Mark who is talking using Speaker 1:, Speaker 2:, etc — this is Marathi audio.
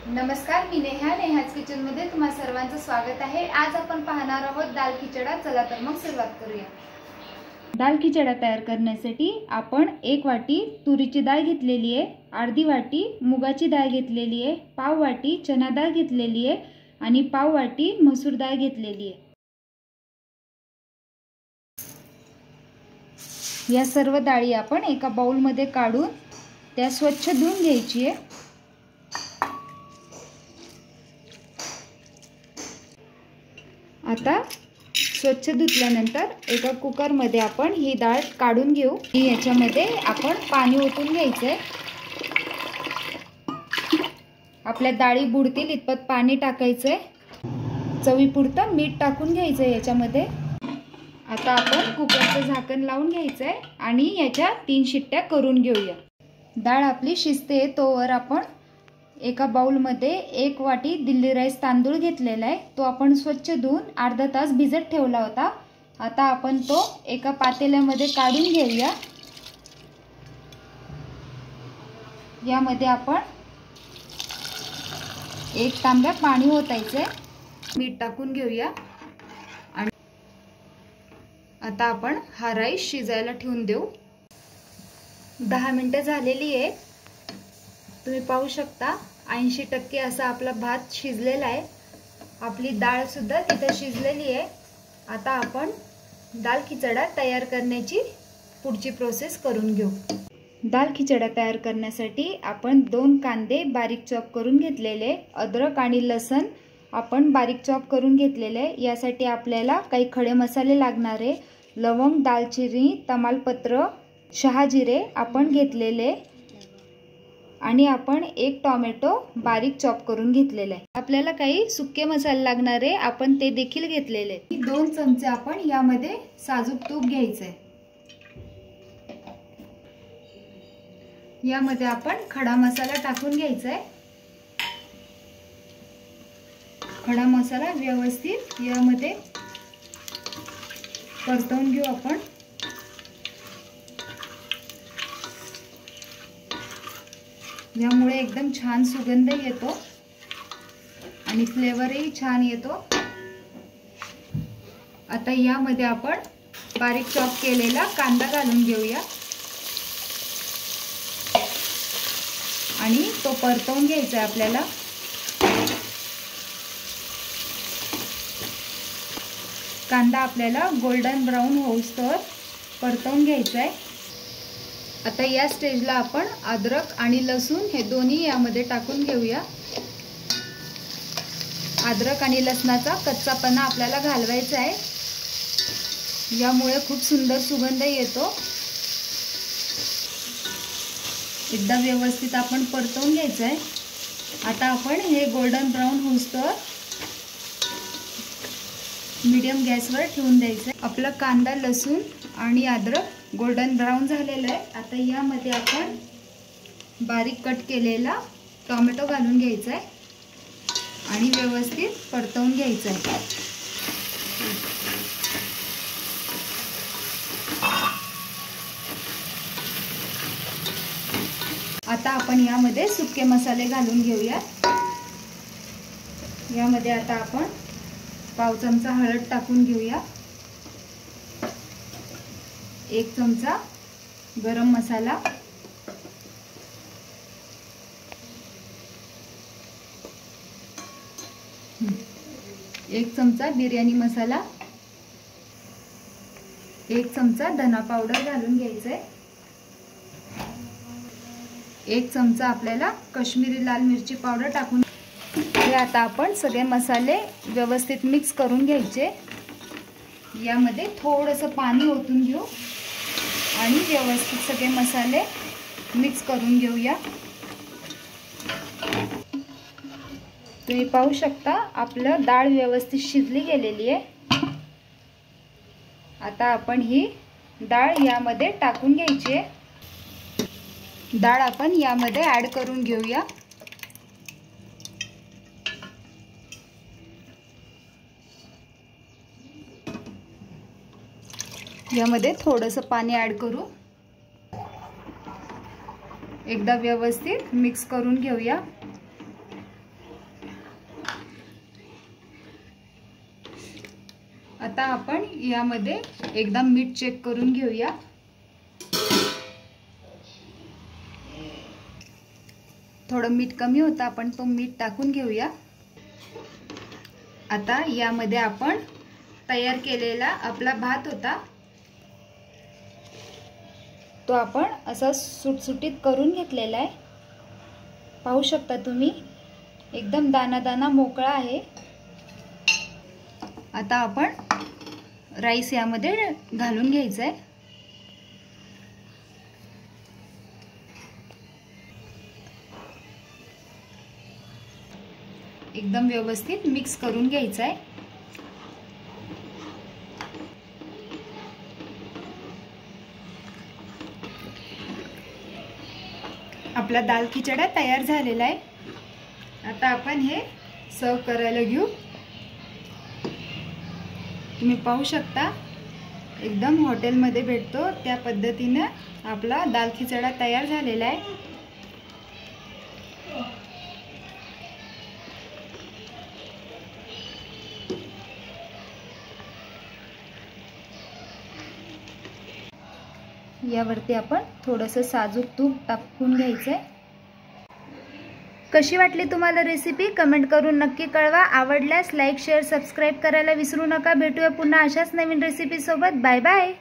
Speaker 1: नमस्कार, मी नेहाज किचन मध्ये तुम्हा सर्वांचं स्वागत आहे। आज आपण पाहणार आहोत दाल खिचडा। चला तर मग सुरुवात करूया। दाल खिचडा तयार करण्यासाठी आपण 1 वाटी तुरीची डाळ घेतलेली आहे, अर्धी वाटी मुगाची डाळ घेतलेली आहे, पाव वाटी चना डाळ घेतलेली आहे आणि पाव वाटी मसूर डाळ घेतलेली आहे। या सर्व डाळी आपण एका बाउल मध्ये काढून त्या स्वच्छ धुवून घ्यायची आहे। आता स्वच्छ धुतल्यानंतर एका कुकर मध्ये आपण ही डाळ काढून घेऊ। याच्यामध्ये आपण पाणी ओतून घ्यायचे। आपल्या डाळी बुडतील इतपत पाणी टाकायचे। चवीपुरतं मीठ टाकून घ्यायचे याच्यामध्ये। आता आपण कुकरचं झाकण लावून घ्यायचे आणि याच्या 3 शिट्ट्या करून घेऊया। डाळ आपली शिजते तोवर आपण एका बाउल मध्ये 1 वाटी दिल्ली राईस तांदूळ घेतलेला आहे। तो आपण स्वच्छ धुवून अर्धा तास भिजत ठेवला होता। आता आपण तो एका पातेल्यामध्ये काढून घेऊया। यामध्ये आपण 1 तांब्या पाणी ओतायचे, मीठ टाकून घेऊया आणि आता आपण हा राईस शिजायला ठेवून देऊ। 10 मिनिटे झालेली आहे। तुम्ही पाहू शकता 80% असा आपला भात शिजलेला आहे। आपली डाळ सुद्धा तिथे शिजलेली आहे। आता आपण दाल खिचडा तयार करण्याची पुढची प्रोसेस करून घेऊ। दाल खिचडा तयार करण्यासाठी आपण 2 कांदे बारीक चॉप करून घेतलेले, अद्रक आणि लसूण आपण बारीक चॉप करून घेतलेले। यासाठी आपल्याला काही खडे मसाले लागणार आहे। लवंग, दालचिनी, तमालपत्र, शहाजिरे आपण घेतलेले आणि आपण 1 टोमॅटो बारीक चॉप करून घेतलेला आहे। आपल्याला काही सुके मसाले लागणार आहे, आपण ते देखील घेतलेले। 2 चमचे आपण यामध्ये साजूक तूप घ्यायचे। यामध्ये आपण खडा मसाला टाकून घ्यायचा आहे। खडा मसाला व्यवस्थित यामध्ये परतवून घेऊ आपण। यामुळे एकदम छान सुगंध येतो आणि फ्लेवरही छान येतो। आता यामध्ये आपण बारीक चॉप केलेला कांदा घालून घेऊया आणि तो परतवून घ्यायचा आहे आपल्याला। कांदा आपल्याला गोल्डन ब्राउन होईस्तोवर परतवून घ्यायचा आहे। आता या स्टेजला आपण अद्रक आणि लसूण हे दोन्ही यामध्ये टाकून घेऊया। अद्रक आणि लसणाचा कच्चापणा आपल्याला घालवायचा आहे। यामुळे खूप सुंदर सुगंध येतो। एकदा व्यवस्थित आपण परतवून घ्यायचं आहे। आता आपण हे गोल्डन ब्राउन होईस्तोवर मीडियम गॅसवर ठेवून द्यायचं आहे। आपला कांदा, लसूण आणि अद्रक गोल्डन ब्राउन झालेला आहे। आता यामध्ये आपण बारीक कट केलेला टोमॅटो घालून घ्यायचा आहे आणि व्यवस्थित परतवून घ्यायचं आहे। आता आपण यामध्ये सुके मसाले घालून घेऊया। यामध्ये आता आपण पाव चमचा हळद टाकून घेऊया, 1 चमचा गरम मसाला, 1 चमचा बिर्याणी मसाला, 1 चमचा धना पावडर घालून घ्यायचंय, 1 चमचा आपल्याला काश्मीरी लाल मिरची पावडर टाकून हे आता आपण सगळे मसाले व्यवस्थित मिक्स करून घ्यायचे। यामध्ये थोडंसं पाणी ओतून घेऊ आणि व्यवस्थित सगळे मसाले मिक्स करून घेऊया। तुम्ही पाहू शकता आपलं डाळ व्यवस्थित शिजली गेलेली आहे। आता आपण ही डाळ यामध्ये टाकून घ्यायची आहे। डाळ आपण यामध्ये ॲड करून घेऊया। यामध्ये थोडंसं पाणी ॲड करू। एकदा व्यवस्थित मिक्स करून घेऊया। आता आपण यामध्ये एकदा मीठ चेक करून घेऊया। थोडं मीठ कमी होतं, आपण तो मीठ टाकून घेऊया। आता यामध्ये आपण तयार केलेला आपला भात होता तो आपण असा सुटसुटीत करून घेतलेला आहे। पाहू शकता तुम्ही, एकदम दाना दाना मोकळा आहे। आता आपण राईस यामध्ये घालून घ्यायचा आहे। एकदम व्यवस्थित मिक्स करून घ्यायचा आहे। आपला दाल खिचडा तयार झालेला आहे। आता आपण हे सर्व करायला घेऊ। तुम्ही पाहू शकता, एकदम हॉटेलमध्ये भेटतो त्या पद्धतीने आपला दाल खिचडा तयार झालेला आहे। यावरती आपण थोडंसं साजूक तूप टाकून घ्यायचंय। कशी वाटली तुम्हाला रेसिपी कमेंट करून नक्की कळवा। आवडल्यास लाईक शेअर सबस्क्राईब करायला विसरू नका। भेटूया पुन्हा अशाच नवीन रेसिपी सोबत। Bye bye.